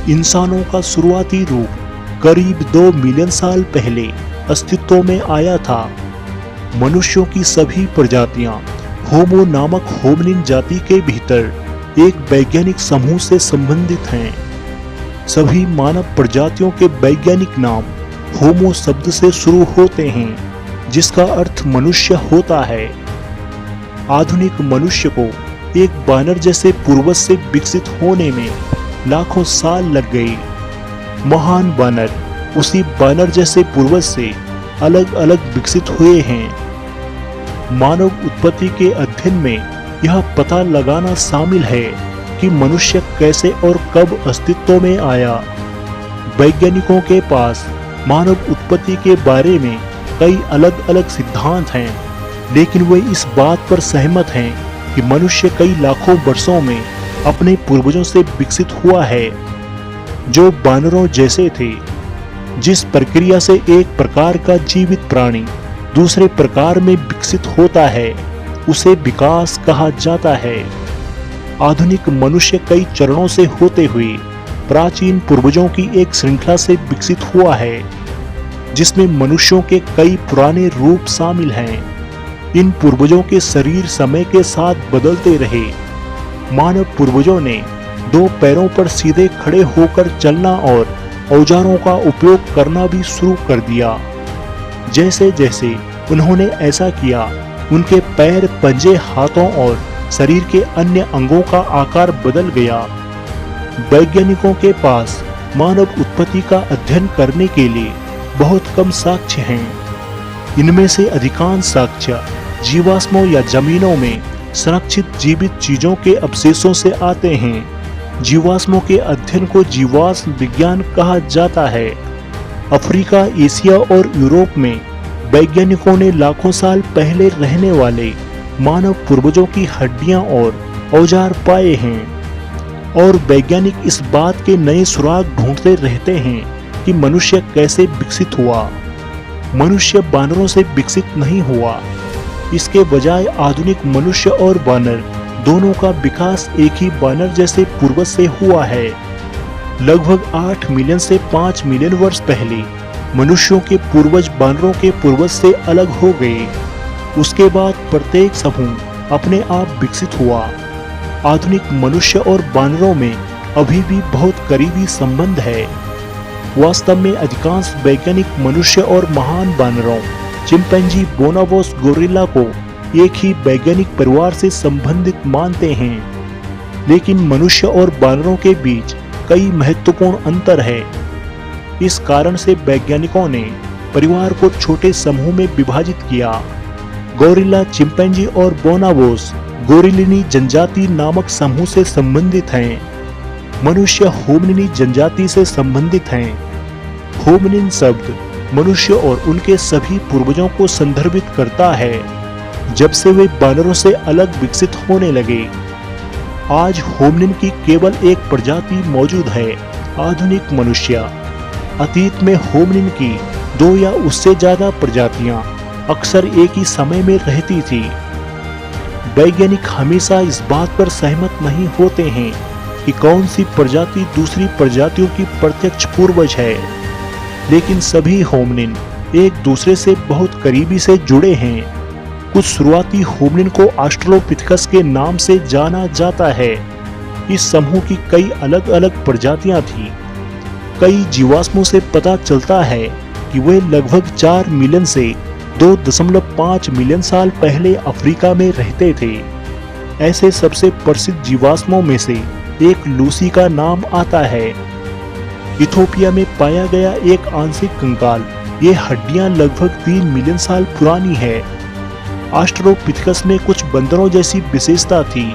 इंसानों का शुरुआती रूप करीब 2 मिलियन साल पहले अस्तित्व में आया था। मनुष्यों की सभी प्रजातियां होमो नामक होमिनिन जाति के भीतर एक वैज्ञानिक समूह से संबंधित हैं। सभी मानव प्रजातियों के वैज्ञानिक नाम होमो शब्द से शुरू होते हैं, जिसका अर्थ मनुष्य होता है। आधुनिक मनुष्य को एक बानर जैसे पूर्वज से विकसित होने में लाखों साल लग गए। महान बानर उसी बानर जैसे पूर्वज से अलग अलग विकसित हुए हैं। मानव उत्पत्ति के अध्ययन में यह पता लगाना शामिल है कि मनुष्य कैसे और कब अस्तित्व में आया। वैज्ञानिकों के पास मानव उत्पत्ति के बारे में कई अलग अलग सिद्धांत हैं, लेकिन वे इस बात पर सहमत हैं कि मनुष्य कई लाखों वर्षों में अपने पूर्वजों से विकसित हुआ है, जो बानरों जैसे थे। जिस प्रक्रिया से एक प्रकार का जीवित प्राणी दूसरे प्रकार में विकसित होता है, उसे विकास कहा जाता है। आधुनिक मनुष्य कई चरणों से होते हुए प्राचीन पूर्वजों की एक श्रृंखला से विकसित हुआ है, जिसमें मनुष्यों के कई पुराने रूप शामिल हैं। इन पूर्वजों के शरीर समय के साथ बदलते रहे। मानव पूर्वजों ने 2 पैरों पर सीधे खड़े होकर चलना और औजारों का उपयोग करना भी शुरू कर दिया। जैसे जैसे उन्होंने ऐसा किया, उनके पैर, पंजे, हाथों और शरीर के अन्य अंगों का आकार बदल गया। वैज्ञानिकों के पास मानव उत्पत्ति का अध्ययन करने के लिए बहुत कम साक्ष्य हैं। इनमें से अधिकांश साक्ष्य जीवाश्मों या जमीनों में संरक्षित जीवित चीजों के अवशेषों से आते हैं। जीवाश्मों के अध्ययन को जीवाश्म विज्ञान कहा जाता है। अफ्रीका, एशिया और यूरोप में वैज्ञानिकों ने लाखों साल पहले रहने वाले मानव पूर्वजों की हड्डियां और औजार पाए हैं, और वैज्ञानिक इस बात के नए सुराग ढूंढते रहते हैं कि मनुष्य कैसे विकसित हुआ। मनुष्य बानरों से विकसित नहीं हुआ। इसके बजाय आधुनिक मनुष्य और बानर दोनों का विकास एक ही बानर जैसे पूर्वज से हुआ है। लगभग 8 मिलियन से 5 मिलियन वर्ष पहले मनुष्यों के पूर्वज बानरों के पूर्वज से अलग हो गए। उसके बाद प्रत्येक समूह अपने आप विकसित हुआ। आधुनिक मनुष्य और बानरों में अभी भी बहुत करीबी संबंध है। वास्तव में अधिकांश वैज्ञानिक मनुष्य और महान बानरों, चिंपैंजी, बोनाबोस, गोरिल्ला को एक ही वैज्ञानिक परिवार से संबंधित मानते हैं, लेकिन मनुष्य और बानरों के बीच कई महत्वपूर्ण अंतर है। इस कारण से वैज्ञानिकों ने परिवार को छोटे समूह में विभाजित किया। गोरिल्ला, चिंपैंजी और बोनाबोस गोरिलिनी जनजाति नामक समूह से संबंधित हैं। मनुष्य होमिनिनी जनजाति से संबंधित हैं। होमिनिन शब्द मनुष्य और उनके सभी पूर्वजों को संदर्भित करता है, जब से वे बानरों से अलग विकसित होने लगे। आज होमिनिन की केवल एक प्रजाति मौजूद है, आधुनिक मनुष्य। अतीत में होमिनिन की 2 या उससे ज्यादा प्रजातियां अक्सर एक ही समय में रहती थी। वैज्ञानिक हमेशा इस बात पर सहमत नहीं होते हैं कि कौन सी प्रजाति दूसरी प्रजातियों की प्रत्यक्ष पूर्वज है, लेकिन सभी होमिनिन एक दूसरे से बहुत करीबी से जुड़े हैं। कुछ शुरुआती होमिनिन को ऑस्ट्रेलोपिथेकस के नाम से जाना जाता है। इस समूह की कई अलग अलग प्रजातियां थीं। कई जीवाश्मों से पता चलता है कि वे लगभग 4 मिलियन से 2.5 मिलियन साल पहले अफ्रीका में रहते थे। ऐसे सबसे प्रसिद्ध जीवाश्मों में से एक लूसी का नाम आता है। इथोपिया में पाया गया एक आंशिक कंकाल, ये हड्डियां लगभग 3 मिलियन साल पुरानी है। ऑस्ट्रेलोपिथेकस में कुछ बंदरों जैसी विशेषता थी।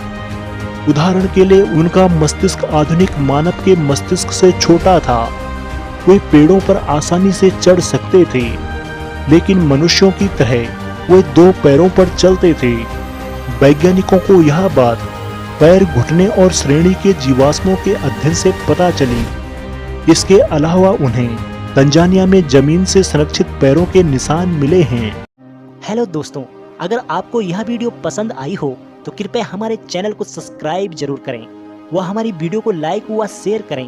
उदाहरण के लिए उनका मस्तिष्क आधुनिक मानव के मस्तिष्क से छोटा था। वे पेड़ों पर आसानी से चढ़ सकते थे, लेकिन मनुष्यों की तरह वे 2 पैरों पर चलते थे। वैज्ञानिकों को यह बात पैर, घुटने और श्रेणी के जीवाश्मों के अध्ययन से पता चली। इसके अलावा उन्हें तंजानिया में जमीन से संरक्षित पैरों के निशान मिले हैं। हेलो दोस्तों, अगर आपको यह वीडियो पसंद आई हो तो कृपया हमारे चैनल को सब्सक्राइब जरूर करें व हमारी वीडियो को लाइक व शेयर करें